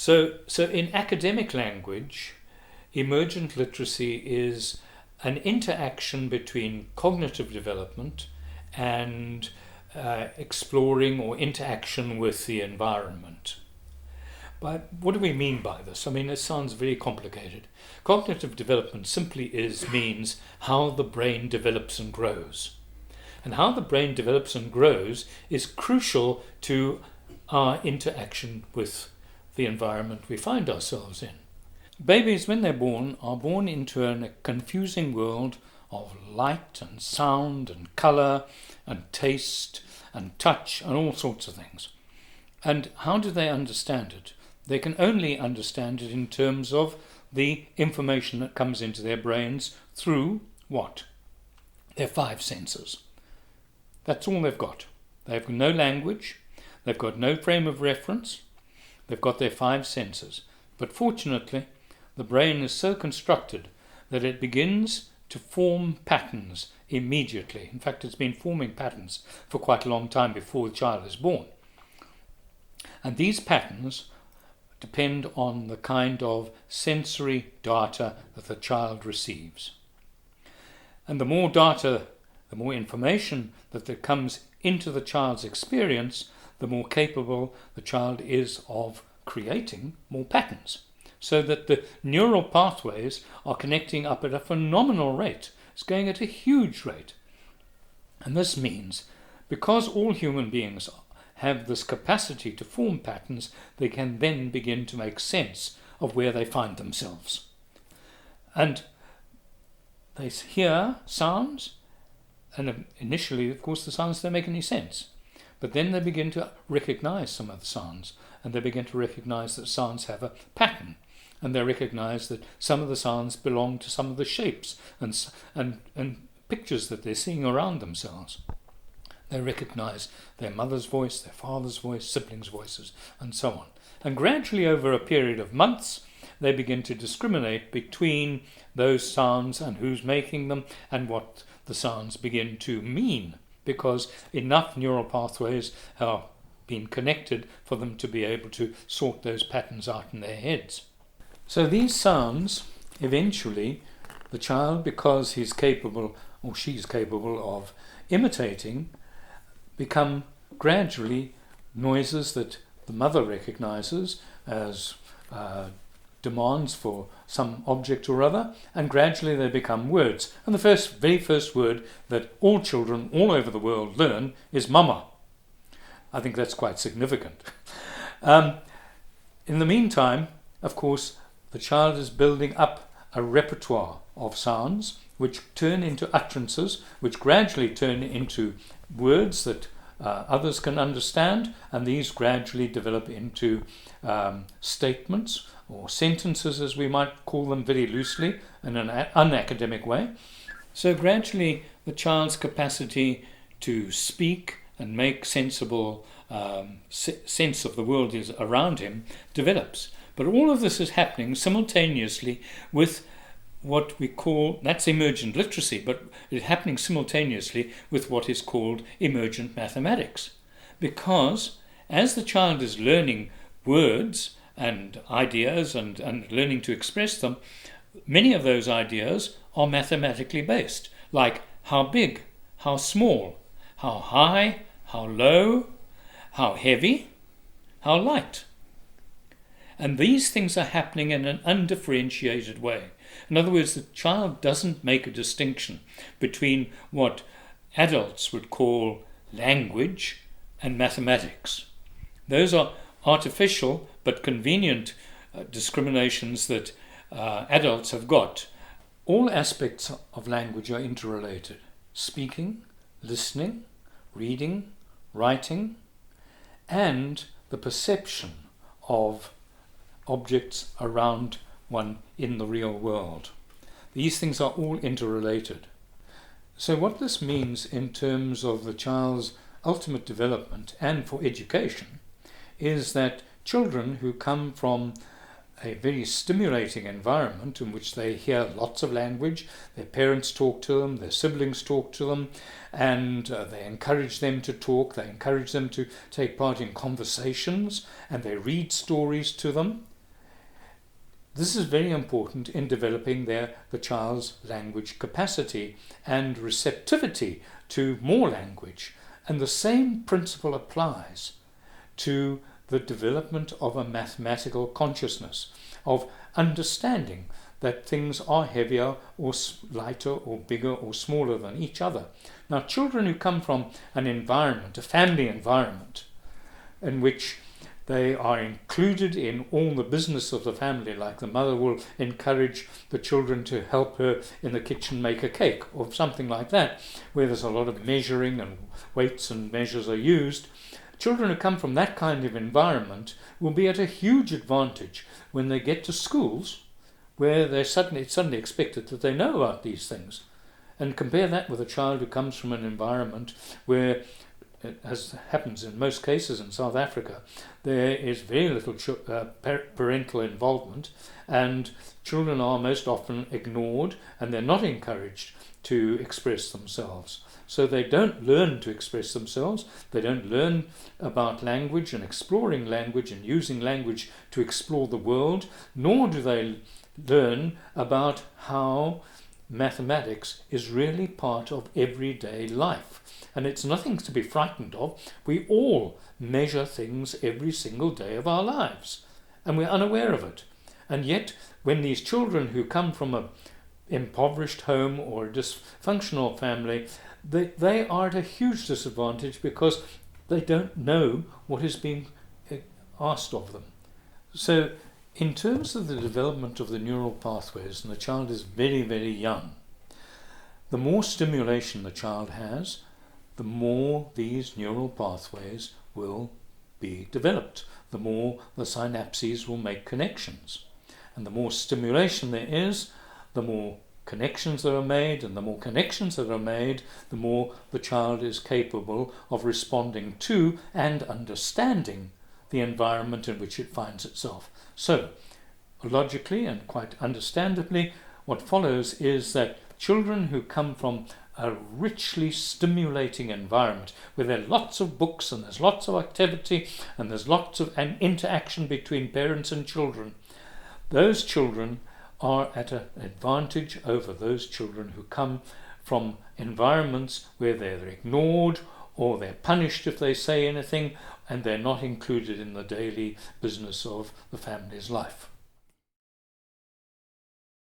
So in academic language, emergent literacy is an interaction between cognitive development and exploring or interaction with the environment. But what do we mean by this? I mean, it sounds very complicated. Cognitive development simply means how the brain develops and grows. And how the brain develops and grows is crucial to our interaction with the environment we find ourselves in. Babies, when they're born, are born into a confusing world of light and sound and colour and taste and touch and all sorts of things. And how do they understand it? They can only understand it in terms of the information that comes into their brains through what? Their 5 senses. That's all they've got. They have no language, they've got no frame of reference, they've got their 5 senses. But fortunately, the brain is so constructed that it begins to form patterns immediately. In fact, it's been forming patterns for quite a long time before the child is born. And these patterns depend on the kind of sensory data that the child receives. And the more data, the more information that comes into the child's experience, the more capable the child is of creating more patterns. So that the neural pathways are connecting up at a phenomenal rate. It's going at a huge rate. And this means, because all human beings have this capacity to form patterns, they can then begin to make sense of where they find themselves. And they hear sounds, and initially, of course, the sounds don't make any sense. But then they begin to recognize some of the sounds, and they begin to recognize that sounds have a pattern. And they recognize that some of the sounds belong to some of the shapes and pictures that they're seeing around themselves. They recognize their mother's voice, their father's voice, siblings' voices, and so on. And gradually, over a period of months, they begin to discriminate between those sounds and who's making them and what the sounds begin to mean, because enough neural pathways are being connected for them to be able to sort those patterns out in their heads. So these sounds, eventually, the child, because he's capable or she's capable of imitating, become gradually noises that the mother recognizes as demands for some object or other, and gradually they become words. And the very first word that all children all over the world learn is mama. I think that's quite significant. In the meantime, of course, the child is building up a repertoire of sounds which turn into utterances, which gradually turn into words that others can understand, and these gradually develop into statements or sentences, as we might call them very loosely in an unacademic way. So gradually the child's capacity to speak and make sensible sense of the world is around him develops. But all of this is happening simultaneously with what we call, that's emergent literacy, but it's happening simultaneously with what is called emergent mathematics. Because as the child is learning words and ideas and learning to express them, many of those ideas are mathematically based, like how big, how small, how high, how low, how heavy, how light. And these things are happening in an undifferentiated way. In other words, the child doesn't make a distinction between what adults would call language and mathematics. Those are artificial but convenient discriminations that adults have got. All aspects of language are interrelated. Speaking, listening, reading, writing, and the perception of objects around one in the real world. These things are all interrelated. So what this means in terms of the child's ultimate development and for education is that children who come from a very stimulating environment in which they hear lots of language, their parents talk to them, their siblings talk to them, and they encourage them to talk, they encourage them to take part in conversations, and they read stories to them. This is very important in developing the child's language capacity and receptivity to more language. And the same principle applies to the development of a mathematical consciousness, of understanding that things are heavier or lighter or bigger or smaller than each other. Now, children who come from an environment, a family environment, in which they are included in all the business of the family, like the mother will encourage the children to help her in the kitchen make a cake or something like that, where there's a lot of measuring and weights and measures are used. Children who come from that kind of environment will be at a huge advantage when they get to schools where it's suddenly expected that they know about these things. And compare that with a child who comes from an environment where, as happens in most cases in South Africa, there is very little parental involvement, and children are most often ignored and they're not encouraged to express themselves. So they don't learn to express themselves, they don't learn about language and exploring language and using language to explore the world, nor do they learn about how mathematics is really part of everyday life. And it's nothing to be frightened of. We all measure things every single day of our lives, and we're unaware of it. And yet, when these children who come from an impoverished home or a dysfunctional family, they are at a huge disadvantage because they don't know what is being asked of them. So, in terms of the development of the neural pathways, and the child is very, very young, the more stimulation the child has, the more these neural pathways will be developed, the more the synapses will make connections. And the more stimulation there is, the more connections that are made, and the more connections that are made, the more the child is capable of responding to and understanding the environment in which it finds itself. So, logically and quite understandably, what follows is that children who come from a richly stimulating environment where there are lots of books and there's lots of activity and there's lots of an interaction between parents and children, those children are at an advantage over those children who come from environments where they're ignored or they're punished if they say anything and they're not included in the daily business of the family's life.